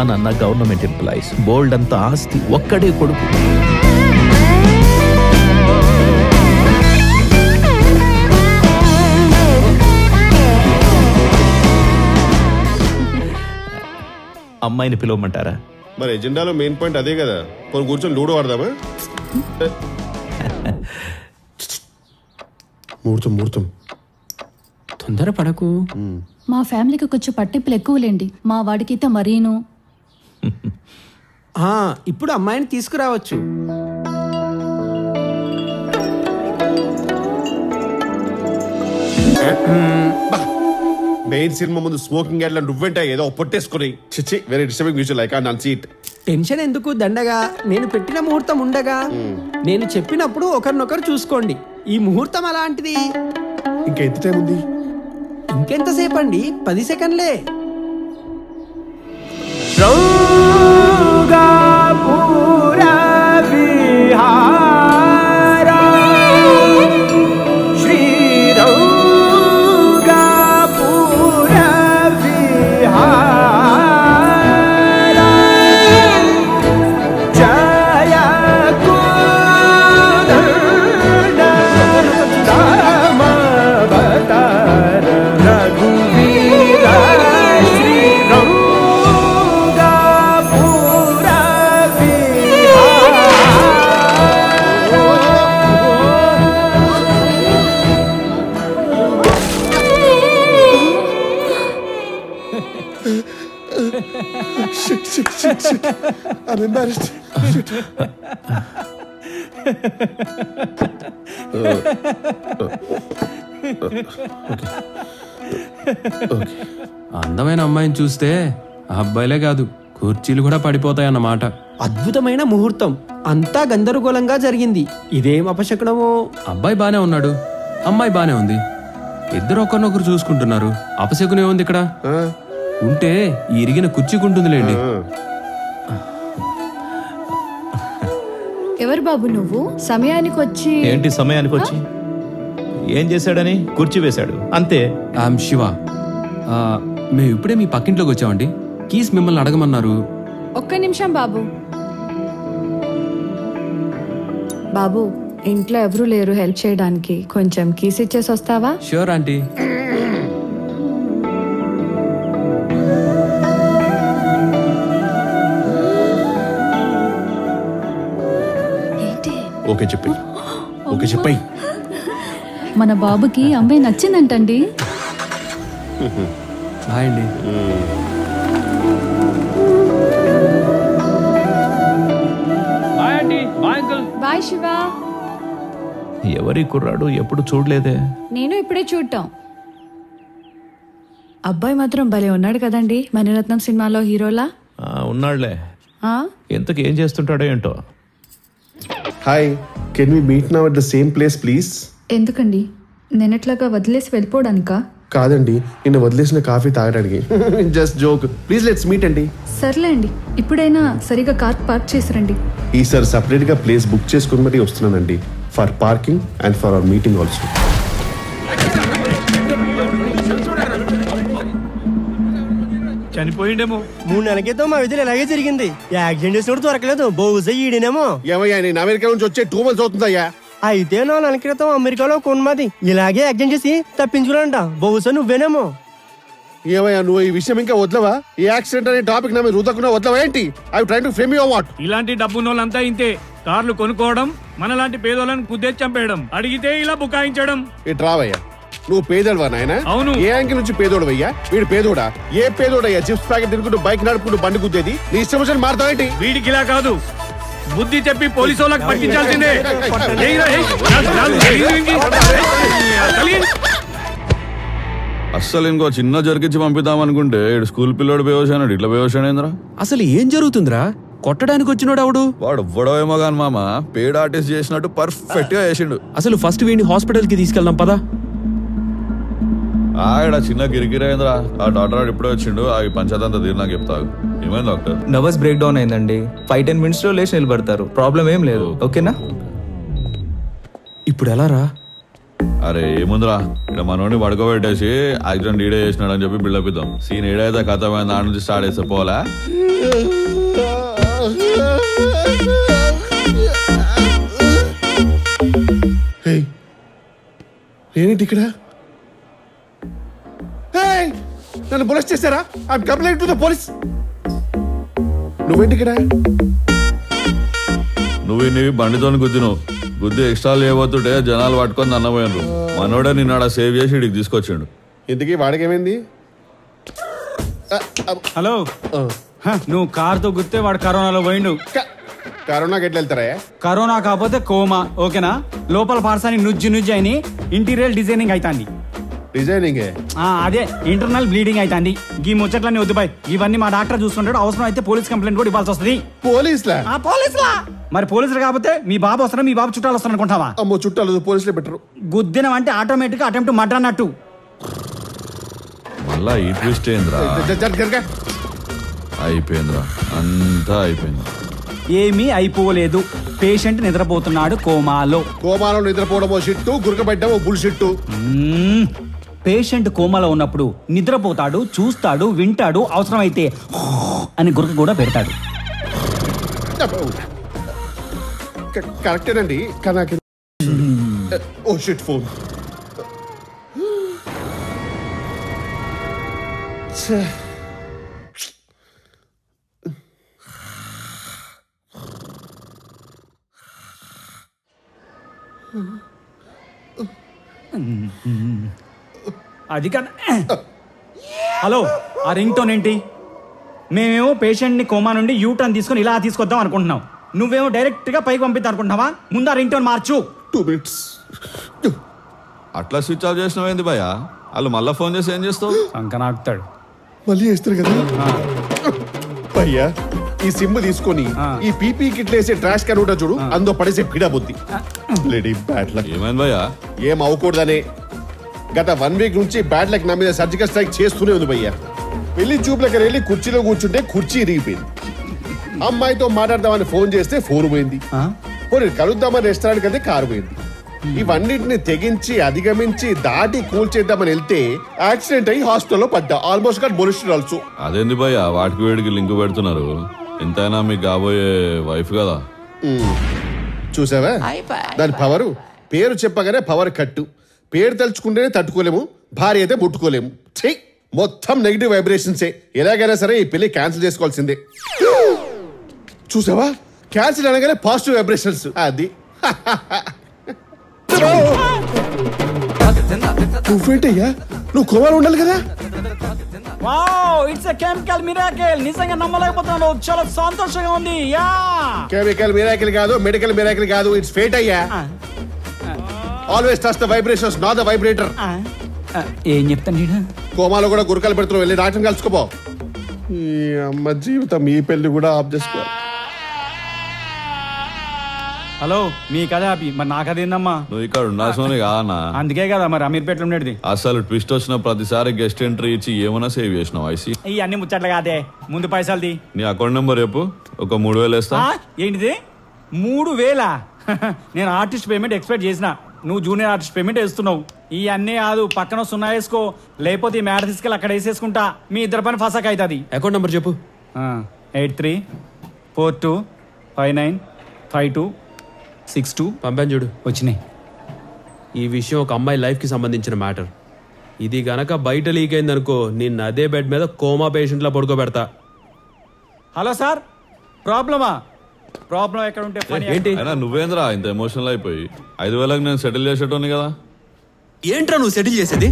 అమ్మా నాన్న government employees, బోల్డ్ అంత ఆస్తి, ఒక్కడే కొడుకు. అమ్మాయిని పిలవమంటారా? మరి ఎజెండాలో మెయిన్ పాయింట్ అదే కదా. కొన్ని కూర్చొని లూడో ఆడదామా? ముహూర్తం ముహూర్తం. తొందర పడకు. మా ఫ్యామిలీకి కొంచెం పట్టింపులు ఎక్కువలేండి, మా వాడికైతే మరీను. ఇప్పుడు అమ్మాయిని తీసుకురావచ్చు. మెయిన్ సినిమా ముందు స్మోకింగ్ యాడ్లో నువ్వేంటా ఏదో పొట్టేసుకుని. చిచ్చి, very disturbing visual. I can't unsee. Tension ఎందుకు దండగా, నేను పెట్టిన ముహూర్తం ఉండగా. నేను చెప్పినప్పుడు ఒకరినొకరు చూసుకోండి. ఈ ముహూర్తం అలాంటిది. ఇంకా ఎంత టైం ఉంది? ఇంకెంతసేపు అండి? 10 సెకండ్లే. I'm embarrassed. అందమైన అమ్మాయిని చూస్తే అబ్బాయిలే కాదు కుర్చీలు కూడా పడిపోతాయన్నమాట. అద్భుతమైన ముహూర్తం, అంతా గందరగోళంగా జరిగింది. ఇదేం అపశకునమో. అబ్బాయి బానే ఉన్నాడు, అమ్మాయి బానే ఉంది, ఇద్దరు ఒకరినొకరు చూసుకుంటున్నారు. అపశకునే ఉంది ఇక్కడ. ఉంటే ఈ ఇరిగిన కుర్చీకుంటుందిలేండి. ఎవరు బాబు నువ్వు? సమయానికి వచ్చి ఏంటి సమయానికి వచ్చి? ఏం చేశాడని? కుర్చీ వేశాడు అంతే. ఐఎమ్ శివ. మేము ఇప్పుడే మీ పక్కింట్లోకి వచ్చామండి. కీస్ మిమ్మల్ని అడగమన్నారు. ఒక్క నిమిషం బాబు. బాబు, ఇంట్లో ఎవరు లేరు హెల్ప్ చేయడానికి, కొంచెం కీస్ ఇచ్చేసి వస్తావా? Sure aunty. ఓకే చెప్పి, ఓకే చెప్పి. మన బాబుకి అమ్మాయి నచ్చిందంటండి. బాయ్ అండి. Bye aunty. Bye uncle. Bye Shiva. ఎవరి కుర్రాడు? ఎప్పుడు చూడలేదే. నేను ఇప్పుడే చూడటం. అబ్బాయి మాత్రం భలే ఉన్నాడు కదండి, మణిరత్నం సినిమాలో హీరోలా. ఉన్నాడులే. ఎంతకు ఏం చేస్తుంటాడో ఏంటో. Hi, can we meet now at the same place please? ఎందుకండి? నేనెట్లాగా వదిలేసి వెళ్ళిపోవడానికా? కాదండి, నిన్న వదిలేసిన కాఫీ తాగడానికి. Just joke. Please let's meet అండి. సర్లేండి, ఇప్పుడైనా సరిగా కార్ పార్క్ చేసిరండి. ఈసారి సపరేట్ గా ప్లేస్ బుక్ చేసుకుని మరీ వస్తున్నానండి, for parking and for our meeting also. చనిపోయిండేమో. 3 నెలల క్రితం మా విధులు ఇలాగే జరిగింది. యాక్సిడెంట్ చేసినప్పుడు దొరకలేదు, బహుశా ఈడేనేమో. ఏమయ్యా, నేను అమెరికా నుంచి వచ్చే 2 months అవుతుందయ్యా. అయితే 4 నెలల క్రితం అమెరికాలో కొన్మది ఇలాగే యాక్సిడెంట్ చేసి తప్పించుకున్నాంట, బహుశా నువ్వేనేమో. ఏమయ్యా, నువ్వు ఈ విషయం ఇంకా వదలవా? ఈ యాక్సిడెంట్ అనే టాపిక్ నా మీద రుద్దకుండా వదలవా ఏంటి? I trying to frame you what? ఇలాంటి డబ్బున్నోళ్ళంతా ఇంతే. కార్లు కొనుక్కోవడం, మనలాంటి పేదోళ్ళని కుద్దేసి చంపేయడం, అడిగితే ఇలా బుకాయించడం. ఇటు రావయ్యా. నువ్వు పేదోడువా నాయనా? అవును. ఏ యాంగిల్ నుంచి పేదోడువయ్యా? వీడు పేదోడా? ఏ పేదోడయ్యా చిప్స్ ప్యాకెట్ తినుకుంటూ బైక్ నడుపుకుంటూ బండి గుద్దేది? నీ ఇష్టం వచ్చిన మారుతావేంటి? వీడికి ఇలా కాదు, బుద్ధి చెప్పి పోలీసు వాళ్ళకి పట్టించాల్సిందే. అస్సలు ఇంకో చిన్న జరిగించి పంపిద్దాం అనుకుంటే స్కూల్ పిల్లోడు బేవశాడు, ఇట్లా బేవశాడేంద్రా? అసలు ఏం జరుగుతుందిరా? కొట్టడానికి వచ్చినోడు అవడు. వాడు ఇవ్వడమేమో గాని మామ, పేడ్ ఆర్టిస్ట్ చేసినట్టు పర్ఫెక్ట్ గా చేసిండు. అసలు ఫస్ట్ వీడిని హాస్పిటల్ కి తీసుకెళ్దాం పదా. ఆడ చిన్న గిరిగిరేంద్రా. ఆ డాక్టర్ ఇప్పుడే వచ్చిండు, ఆ పంచాయతీ తీరు నాకు చెప్తావు. ఏమైంది డాక్టర్? నర్వస్ బ్రేక్ డౌన్ అయిందండి. 5-10 minutes లో లేచి నిలబడతారు, ప్రాబ్లం ఏం లేదు. ఓకేనా? ఇప్పుడు ఎలా రా? అరే ఏముందిరా ఇక్కడ మనోడిని పడుకోబెట్టేసి యాక్సిడెంట్ ఈడే చేసినాడు అని చెప్పి బిల్డప్ ఇద్దాం. సీన్ ఏడైతే కథ దాని నుంచి స్టార్ట్ చేస్తే పోలా. ఏంటి ఇక్కడ? నన్ను పోలీస్ చేశారా? I'm complaint to the police. నువ్వేంటి ఇక్కడ? నువ్వు బండితో గుద్దిను గుద్ది ఎక్స్ట్రా లేవతుంటే జనాలు పట్టుకొని అన్నపోయినరు. మనోడే నిన్నాడ సేవ్ చేసి ఇడికి తీసుకొచ్చిండు. ఇంతకీ వాడికేమైంది? హలో, నువ్వు కారుతో గుర్తే వాడు కరోనాలో పోయిండు. కరోనాకి ఎట్లా వెళ్తారా? కరోనా కాకపోతే కోమా, ఓకేనా? లోపల పార్సాని నుజ్జు అయిని ఇంటీరియర్ డిజైనింగ్ అవుతాంది. డిజైనింగ్? అదే ఇంటర్నల్ బ్లీడింగ్ అవుతాంది. ఈ ముచ్చట్లన్నీ వద్దుబాయ్, ఇవన్నీ మా డాక్టర్ చూస్తుంటాడు. అవసరం అయితే పోలీస్ కంప్లైంట్ కూడా ఇవ్వాల్సి వస్తుంది. పోలీసులా? మరి పోలీసులు కాకపోతే మీ బాబు వస్తారా? మీ బాబు చుట్టాలు వస్తారు అనుకుంటావా? అమ్మో, చుట్టాలు పోలీసులే బెటరు. గుద్దినం అంటే ఆటోమేటిక్ అటెంప్ట్ మర్డర్ అన్నట్టు. మళ్ళా ఈ ట్విస్ట్ ఏంద్రా? అయిపోయిందిరా, అంతా అయిపోయింది. ఏమీ అయిపోలేదు. పేషెంట్ నిద్రపోతున్నాడు కోమాలో. కోమాలో నిద్రపోవడమో షిట్టు, గురకబెట్టమో బుల్షిట్టు. పేషెంట్ కోమాలో ఉన్నప్పుడు నిద్రపోతాడు, చూస్తాడు, వింటాడు, అవసరమైతే అని గురక కూడా పెడతాడు. కరెక్టేనండి, కానీ ఓ షిట్ ఫోన్. అది కదా. హలో, ఆ రింగ్ టోన్ ఏంటి? మేమేమో పేషెంట్ని కోమా నుండి యూటర్న్ తీసుకుని ఇలా తీసుకొద్దాం అనుకుంటున్నాం. నువ్వేమో డైరెక్ట్ గా పైకి పంపిద్దాం అనుకుంటున్నావా? ముందు ఆ రింగ్ టోన్ మార్చు. 2 minutes. అట్లా స్విచ్ ఆఫ్ చేసినావేంది భయ్యా? వాళ్ళు మళ్ళీ ఫోన్ చేసి ఏం చేస్తావు? అంకనాకుతాడు. మళ్ళీ చేస్తారు కదా భయ్యా. ఈ సిమ్ తీసుకొని ఈ పీపీ కిట్లు వేసే ట్రాష్ క్యాన్ ఉంటా చూడు, అందులో పడేసే పీడా బుద్ధి. Lady bad luck. ఏమైంది భయ్యా? ఏం అవ్వకూడదనే గత 1 week నుంచి బ్యాడ్ లక్ నా మీద సర్జికల్ స్ట్రైక్ చేస్తూనే ఉంది భయ్యా. పెళ్లి చూపులకి వెళ్ళి కుర్చీలో కూర్చుంటే కుర్చీ ఇరిగిపోయింది. అమ్మాయితో మాట్లాడదామని ఫోన్ చేస్తే ఫోన్ పోయింది. పోనీ కలుద్దామని రెస్టారెంట్కి వెళ్తే కారు పోయింది. ఇవన్నిటిని తెగించి అధిగమించి దాటి కూల్చేద్దామని వెళ్తే యాక్సిడెంట్ అయ్యి హాస్పిటల్లో పడ్డా. Almost got molested also. అదేంది భయ్యా వాటికి వేడికి లింక్ పెడుతున్నారు? ఎంతైనా మీకు కాబోయే వైఫ్ కదా. చూసావా దాని పవరు? పేరు చెప్పగానే పవర్ కట్టు. పేరు తలుచుకుంటేనే తట్టుకోలేము, భార్య అయితే ముట్టుకోలేము. చెయ్యి మొత్తం నెగిటివ్ వైబ్రేషన్సే. ఎలాగైనా సరే ఈ పెళ్లి క్యాన్సిల్ చేసుకోవాల్సిందే. చూసావా, క్యాన్సిల్ అనగానే పాజిటివ్ వైబ్రేషన్స్. అది నువ్వేంటయ్యా, నువ్వు కోమాలో ఉండాలి కదా. Wow, it's a chemical miracle. నిజంగా నమ్మలేకపోతున్నాను, చాలా సంతోషంగా ఉంది. యా, కెమికల్ మిరాకిల్ కాదు, మెడికల్ మిరాకిల్ కాదు, ఇట్స్ ఫేట్ అయ్యా. Always trust the vibrations, not the vibrator. ఏం చెప్తాను? కోమాలో కూడా గురకలు పెడుతున్నావు, వెళ్ళి డాక్టర్ని కలుసుకోపో. ఈ అమ్మ జీవితం ఈ పెళ్లి కూడా ఆఫ్ చేసుకోవాలి. హలో, మీ కథ హ్యాపీ, మరి నా కథ ఏందమ్మా? నువ్వు ఇక్కడ ఉండాల్సిన కాదన్నా. అందుకే కదా మరి అమీర్పేటలో ఉండేది. అసలు ట్విస్ట్ వచ్చిన ప్రతిసారి గెస్ట్ ఎంట్రీ ఇచ్చి ఏమైనా సేవ్ చేసినావు ఐసీ. ఈ అన్ని ముచ్చట్లు కాదే, ముందు పైసలుది. నీ అకౌంట్ నెంబర్ రేపు ఒక 3000 వేస్తా. ఏంటిది 3000? నేను ఆర్టిస్ట్ పేమెంట్ ఎక్స్పెక్ట్ చేసిన, నువ్వు జూనియర్ ఆర్టిస్ట్ పేమెంట్ వేస్తున్నావు. ఈ అన్నీ కాదు, పక్కన 0 వేసుకో, లేకపోతే ఈ మ్యాటర్ తీసుకెళ్ళి అక్కడ వేసేసుకుంటా. మీ ఇద్దరు పని ఫసాక్ అవుతుంది. అకౌంట్ నెంబర్ చెప్పు. 8342595262. పంపాను చూడు. వచ్చినాయి. ఈ విషయం ఒక అమ్మాయి లైఫ్కి సంబంధించిన మ్యాటర్. ఇది గనక బయట లీక్ అయిందనుకో, నిన్న అదే బెడ్ మీద కోమా పేషెంట్లా పడుకోబెడతా. హలో సార్, ప్రాబ్లమా? ప్రాబ్లం ఎక్కడ ఉంటే ఏంటి? అయినా నువ్వేంద్రా ఇంత ఎమోషనల్ అయిపోయి? 5000కి నేను సెటిల్ చేసేటోని కదా. ఏంట్రా నువ్వు సెటిల్ చేసేది?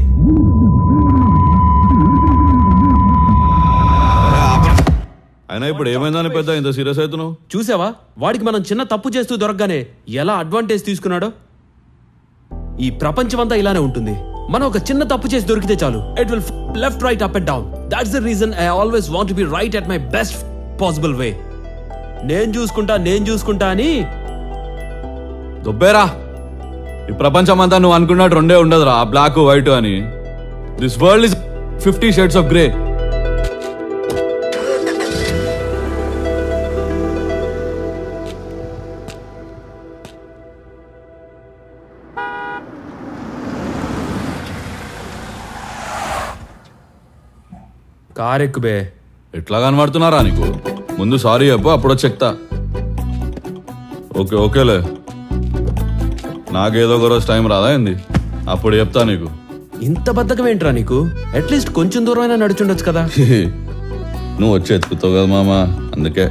అయినా ఇప్పుడు ఏమైందని పెద్ద ఇంత సీరియస్ అవుతున్నావు? చూసావా, వాడికి మనం చిన్న తప్పు చేస్తూ దొరకగానే ఎలా అడ్వాంటేజ్ తీసుకున్నాడో. ఈ ప్రపంచం అంతా ఇలానే ఉంటుంది. మనం ఒక చిన్న తప్పు చేసి దొరికితే చాలు, it will left right up and down. That's the reason I always want to be right at my best possible way. నేను చూసుకుంటా అని దుబ్బేరా. ఈ ప్రపంచం అంతా నువ్వు అనుకున్నట్టు రెండే ఉండదురా, బ్లాక్ వైట్ అని. This world is 50 shades of grey. Car ఎక్కుబే. ఎట్లా కనబడుతున్నారా నీకు? ముందు సారీ చెప్పు, అప్పుడు చెప్తా. ఓకే ఓకేలే, నాకేదో ఒక రోజు టైం రాదా ఏంది? అప్పుడు చెప్తా నీకు. ఇంత బద్ధకం ఏంట్రా నీకు? అట్లీస్ట్ కొంచెం దూరం అయినా నడుచుండొచ్చు కదా. నువ్వు వచ్చి ఎత్తుకుతావు కదా మామ, అందుకే.